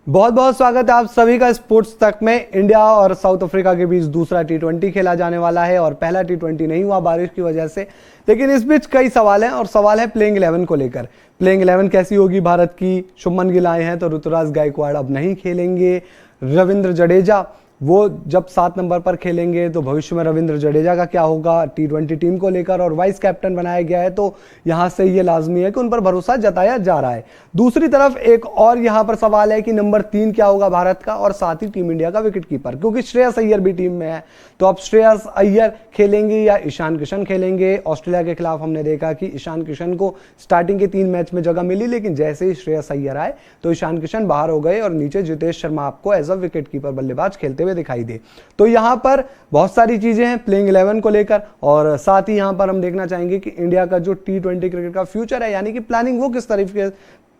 बहुत बहुत स्वागत है आप सभी का स्पोर्ट्स तक में। इंडिया और साउथ अफ्रीका के बीच दूसरा टी20 खेला जाने वाला है और पहला टी20 नहीं हुआ बारिश की वजह से, लेकिन इस बीच कई सवाल हैं और सवाल है प्लेइंग 11 को लेकर। प्लेइंग 11 कैसी होगी भारत की? शुभमन गिल आए हैं तो ऋतुराज गायकवाड़ अब नहीं खेलेंगे। रविंद्र जडेजा वो जब 7 नंबर पर खेलेंगे तो भविष्य में रविंद्र जडेजा का क्या होगा टी20 टीम को लेकर, और वाइस कैप्टन बनाया गया है तो यहां से ये लाजमी है कि उन पर भरोसा जताया जा रहा है। दूसरी तरफ एक और यहां पर सवाल है कि नंबर 3 क्या होगा भारत का, और साथ ही टीम इंडिया का विकेट कीपर, क्योंकि श्रेयस अय्यर भी टीम में है। तो अब श्रेयस अय्यर खेलेंगे या ईशान किशन खेलेंगे? ऑस्ट्रेलिया के खिलाफ हमने देखा कि ईशान किशन को स्टार्टिंग के 3 मैच में जगह मिली, लेकिन जैसे ही श्रेयस अय्यर आए तो ईशान किशन बाहर हो गए और नीचे जितेश शर्मा आपको एज अ विकेट कीपर बल्लेबाज खेलते हुए दिखाई दे। तो यहां पर बहुत सारी चीजें हैं प्लेइंग 11 को लेकर, और साथ ही यहां पर हम देखना चाहेंगे कि इंडिया का जो टी20 क्रिकेट का फ्यूचर है, यानी कि प्लानिंग वो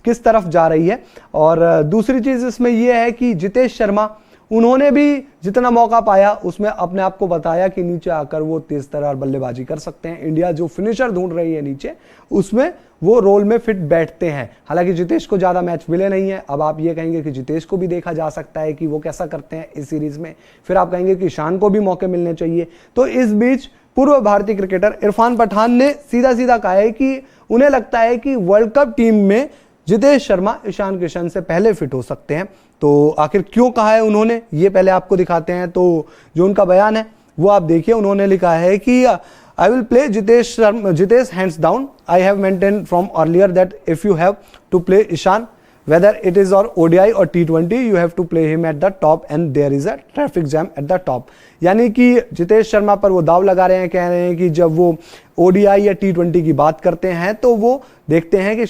किस तरफ जा रही है। और दूसरी चीज इसमें यह है कि जितेश शर्मा, उन्होंने भी जितना मौका पाया उसमें अपने आप को बताया कि नीचे आकर वो तेज तर्रार बल्लेबाजी कर सकते हैं। इंडिया जो फिनिशर ढूंढ रही है नीचे, उसमें वो रोल में फिट बैठते हैं। हालांकि जितेश को ज्यादा मैच मिले नहीं है। अब आप ये कहेंगे कि जितेश को भी देखा जा सकता है कि वो कैसा करते हैं इस सीरीज में, फिर आप कहेंगे कि ईशान को भी मौके मिलने चाहिए। तो इस बीच पूर्व भारतीय क्रिकेटर इरफान पठान ने सीधा सीधा कहा है कि उन्हें लगता है कि वर्ल्ड कप टीम में जितेश शर्मा ईशान किशन से पहले फिट हो सकते हैं। तो आखिर क्यों कहा है उन्होंने, ये पहले आपको दिखाते हैं। तो जो उनका बयान है वो आप देखिए। उन्होंने लिखा है कि I will play Jitesh hands down. I have maintain from earlier that if you have to play Ishan, whether it is or ODI or T20, you have to play him at the top and there is a traffic jam at the top। यानी कि जितेश शर्मा पर वो दाव लगा रहे हैं, कह रहे हैं कि जब वो ODI या T20 की बात करते हैं तो वो देखते हैं कि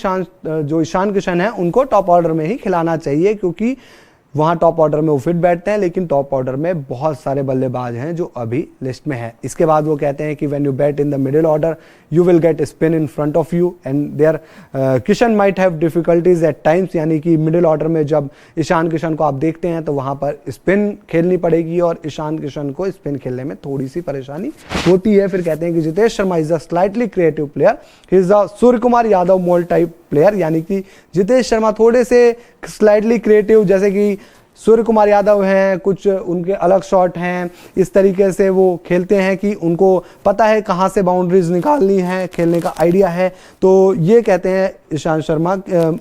जो ईशान किशन है उनको टॉप ऑर्डर में ही खिलाना चाहिए, क्योंकि वहां टॉप ऑर्डर में वो फिट बैठते हैं। लेकिन टॉप ऑर्डर में बहुत सारे बल्लेबाज हैं जो अभी लिस्ट में है। इसके बाद वो कहते हैं कि when you bat in the middle order you will get spin in front of you and there Kishan might have difficulties at times. यानी कि मिडिल ऑर्डर में जब ईशान किशन को आप देखते हैं तो वहां पर स्पिन खेलनी पड़ेगी और ईशान किशन को स्पिन खेलने में थोड़ी सी परेशानी होती है। फिर कहते हैं कि Jitesh Sharma is a slightly creative player, he is a Surya Kumar Yadav mould type player. यानी कि जितेश शर्मा थोड़े से स्लाइटली क्रिएटिव, जैसे कि सूर्य कुमार यादव हैं, कुछ उनके अलग शॉट हैं, इस तरीके से वो खेलते हैं कि उनको पता है कहां से बाउंड्रीज निकालनी है, खेलने का आइडिया है। तो ये कहते हैं ईशान शर्मा,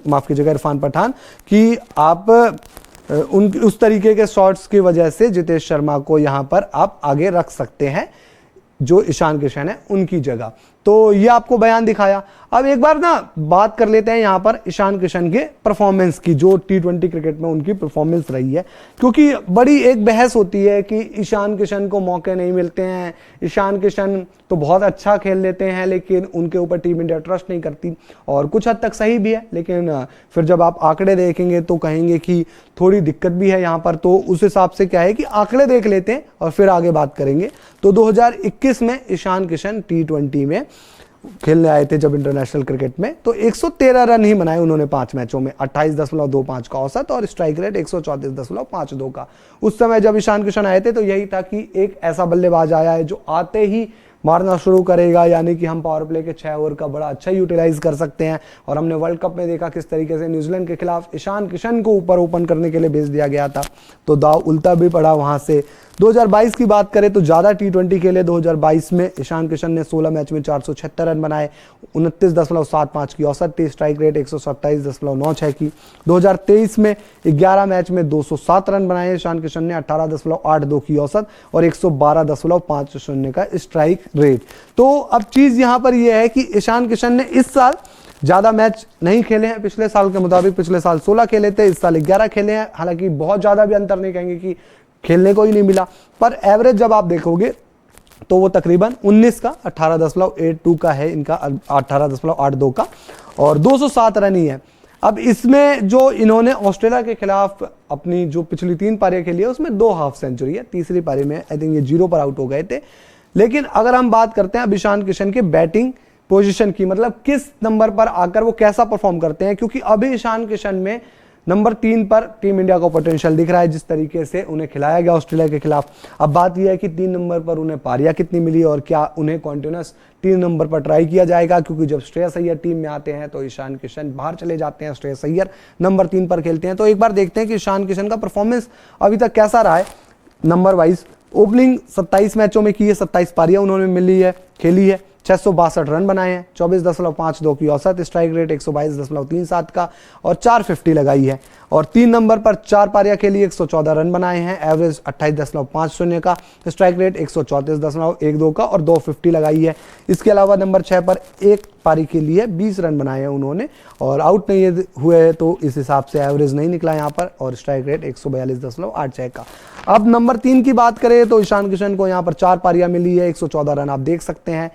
माफ कीजिएगा इरफान पठान, कि आप उस तरीके के शॉट्स की वजह से जितेश शर्मा को यहां पर आप आगे रख सकते हैं जो ईशान किशन है उनकी जगह। तो ये आपको बयान दिखाया। अब एक बार ना बात कर लेते हैं यहां पर ईशान किशन के परफॉर्मेंस की, जो टी20 क्रिकेट में उनकी परफॉर्मेंस रही है, क्योंकि बड़ी एक बहस होती है कि ईशान किशन को मौके नहीं मिलते हैं। ईशान किशन तो बहुत अच्छा खेल लेते हैं लेकिन उनके ऊपर टीम इंडिया ट्रस्ट नहीं करती, और कुछ हद तक सही भी है। लेकिन फिर जब आप आंकड़े देखेंगे तो कहेंगे कि थोड़ी दिक्कत भी है यहां पर। तो उस हिसाब से क्या है कि आंकड़े देख लेते हैं और फिर आगे बात करेंगे। तो 2021 में ईशान किशन टी20 में खेलने आए थे जब इंटरनेशनल क्रिकेट में, तो 113 रन ही बनाए उन्होंने 5 मैचों में, 28.25 का औसत और स्ट्राइक रेट 134.52 का। उस समय जब ईशान किशन आए थे तो यही था कि एक ऐसा बल्लेबाज आया है जो आते ही मारना शुरू करेगा, यानी कि हम पावर प्ले के 6 ओवर का बड़ा अच्छा यूटिलाइज कर सकते हैं। और हमने वर्ल्ड कप में देखा किस तरीके से न्यूजीलैंड के खिलाफ ईशान किशन को ऊपर ओपन करने के लिए भेज दिया गया था, तो दाव उल्टा भी पड़ा वहां से। 2022 की बात करें तो ज्यादा टी20 खेले। 2022 में ईशान किशन ने 16 मैच में 476 रन बनाए, 29.75 की औसत थी, स्ट्राइक रेट 127.96 की। 2023 में 11 मैच में 207 रन बनाए ईशान किशन ने, 18.82 की औसत और 112.50 का स्ट्राइक रेट। तो अब चीज यहां पर यह है कि ईशान किशन ने इस साल ज्यादा मैच नहीं खेले हैं पिछले साल के मुताबिक। पिछले साल 16 खेले थे, इस साल 11 खेले हैं। हालांकि बहुत ज्यादा भी अंतर नहीं कहेंगे कि खेलने को ही नहीं मिला, पर एवरेज जब आप देखोगे तो वो तकरीबन 19 का 18.82 का है इनका, 18.82 का, और 207 रन ही है। अब इसमें जो इन्होंने ऑस्ट्रेलिया के खिलाफ अपनी जो पिछली 3 पारियां खेली है उसमें 2 हाफ सेंचुरी है। तीसरी पारी में आई थिंक ये 0 पर आउट हो गए थे। लेकिन अगर हम बात करते हैं अब ईशान किशन के बैटिंग पोजीशन की, मतलब किस नंबर पर आकर वो कैसा परफॉर्म करते हैं, क्योंकि अभी ईशान किशन में नंबर 3 पर टीम इंडिया को पोटेंशियल दिख रहा है जिस तरीके से उन्हें खिलाया गया ऑस्ट्रेलिया के खिलाफ। अब बात यह है कि 3 नंबर पर उन्हें पारियां कितनी मिली और क्या उन्हें कॉन्टिन्यूस 3 नंबर पर ट्राई किया जाएगा, क्योंकि जब श्रेयस अय्यर टीम में आते हैं तो ईशान किशन बाहर चले जाते हैं, श्रेयस अय्यर नंबर 3 पर खेलते हैं। तो एक बार देखते हैं कि ईशान किशन का परफॉर्मेंस अभी तक कैसा रहा है नंबर वाइज। ओपनिंग 27 मैचों में की है, 27 पारियां उन्होंने मिली है, खेली है, 662 रन बनाए हैं, 24.52 की औसत, स्ट्राइक रेट 122.37 का और 450 लगाई है। और 3 नंबर पर 4 पारियां खेली, 114 रन बनाए हैं, एवरेज 28.50 का, स्ट्राइक रेट 134.12 का और 250 लगाई है। इसके अलावा नंबर 6 पर 1 पारी के लिए 20 रन बनाए हैं उन्होंने और आउट नहीं हुए हैं, तो इस हिसाब से एवरेज नहीं निकला यहाँ पर और स्ट्राइक रेट 142.86 का। अब नंबर 3 की बात करें तो ईशान किशन को यहाँ पर 4 पारियां मिली है, 114 रन आप देख सकते हैं,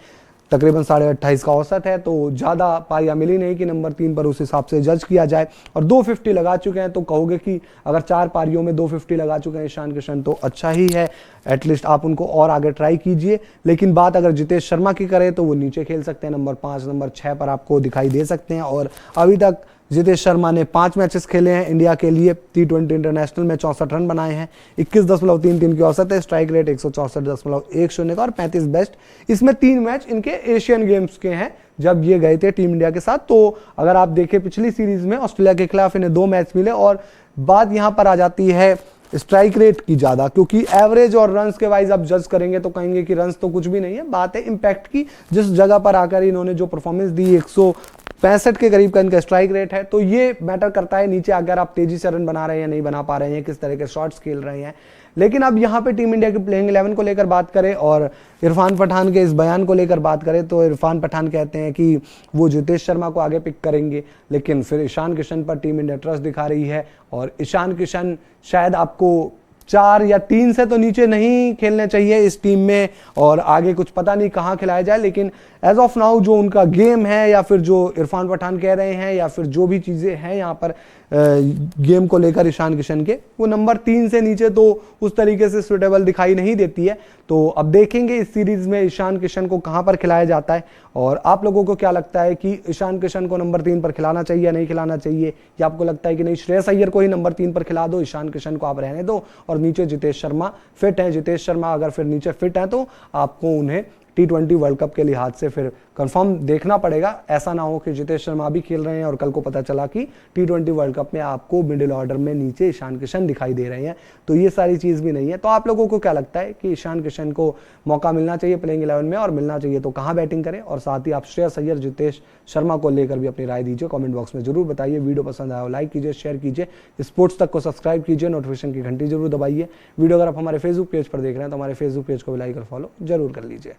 तकरीबन 28.5 का औसत है, तो ज़्यादा पारियां मिली नहीं कि नंबर 3 पर उस हिसाब से जज किया जाए। और 250 लगा चुके हैं, तो कहोगे कि अगर 4 पारियों में 250 लगा चुके हैं ईशान किशन तो अच्छा ही है, एटलीस्ट आप उनको और आगे ट्राई कीजिए। लेकिन बात अगर जितेश शर्मा की करें तो वो नीचे खेल सकते हैं, नंबर 5 नंबर 6 पर आपको दिखाई दे सकते हैं। और अभी तक जितेश शर्मा ने 5 मैचेस खेले हैं इंडिया के लिए, T20 इंटरनेशनल में 64 रन बनाए हैं, 21.33 की औसत है, स्ट्राइक रेट 164.10 का और 35 बेस्ट। इसमें 3 मैच इनके एशियन गेम्स के हैं जब ये गए थे टीम इंडिया के साथ। तो अगर आप देखें पिछली सीरीज में ऑस्ट्रेलिया के खिलाफ इन्हें 2 मैच मिले। और बात यहाँ पर आ जाती है स्ट्राइक रेट की ज़्यादा, क्योंकि एवरेज और रन्स के वाइज आप जज करेंगे तो कहेंगे कि रन्स तो कुछ भी नहीं है, बात है इम्पैक्ट की। जिस जगह पर आकर इन्होंने जो परफॉर्मेंस दी, 165 के करीब का इनका स्ट्राइक रेट है, तो ये मैटर करता है नीचे अगर आप तेजी से रन बना रहे हैं या नहीं बना पा रहे हैं, किस तरह के शॉट्स खेल रहे हैं। लेकिन अब यहाँ पे टीम इंडिया की प्लेइंग 11 को लेकर बात करें और इरफान पठान के इस बयान को लेकर बात करें तो इरफान पठान कहते हैं कि वो जितेश शर्मा को आगे पिक करेंगे, लेकिन फिर ईशान किशन पर टीम इंडिया ट्रस्ट दिखा रही है। और ईशान किशन शायद आपको 4 या 3 से तो नीचे नहीं खेलने चाहिए इस टीम में, और आगे कुछ पता नहीं कहाँ खिलाया जाए। लेकिन एज ऑफ नाउ जो उनका गेम है या फिर जो इरफान पठान कह रहे हैं या फिर जो भी चीज़ें हैं यहाँ पर गेम को लेकर ईशान किशन के, वो नंबर 3 से नीचे तो उस तरीके से सुटेबल दिखाई नहीं देती है। तो अब देखेंगे इस सीरीज में ईशान किशन को कहाँ पर खिलाया जाता है। और आप लोगों को क्या लगता है कि ईशान किशन को नंबर 3 पर खिलाना चाहिए या नहीं खिलाना चाहिए, या आपको लगता है कि नहीं श्रेयस अय्यर को ही नंबर 3 पर खिला दो, ईशान किशन को आप रहने दो और नीचे जितेश शर्मा फिट है। जितेश शर्मा अगर फिर नीचे फिट है तो आपको उन्हें T20 वर्ल्ड कप के लिहाज से फिर कंफर्म देखना पड़ेगा। ऐसा ना हो कि जितेश शर्मा भी खेल रहे हैं और कल को पता चला कि T20 वर्ल्ड कप में आपको मिडिल ऑर्डर में नीचे ईशान किशन दिखाई दे रहे हैं, तो ये सारी चीज़ भी नहीं है। तो आप लोगों को क्या लगता है कि ईशान किशन को मौका मिलना चाहिए प्लेइंग 11 में, और मिलना चाहिए तो कहाँ बैटिंग करें? और साथ ही आप श्रेयस अय्यर जितेश शर्मा को लेकर भी अपनी राय दीजिए, कॉमेंट बॉक्स में जरूर बताइए। वीडियो पसंद आया हो लाइक कीजिए, शेयर कीजिए, स्पोर्ट्स तक को सब्सक्राइब कीजिए, नोटिफिकेशन की घंटी जरूर दबाइए। वीडियो अगर आप हमारे फेसबुक पेज पर देख रहे हैं तो हमारे फेसबुक पेज को भी लाइक और फॉलो जरूर कर लीजिए।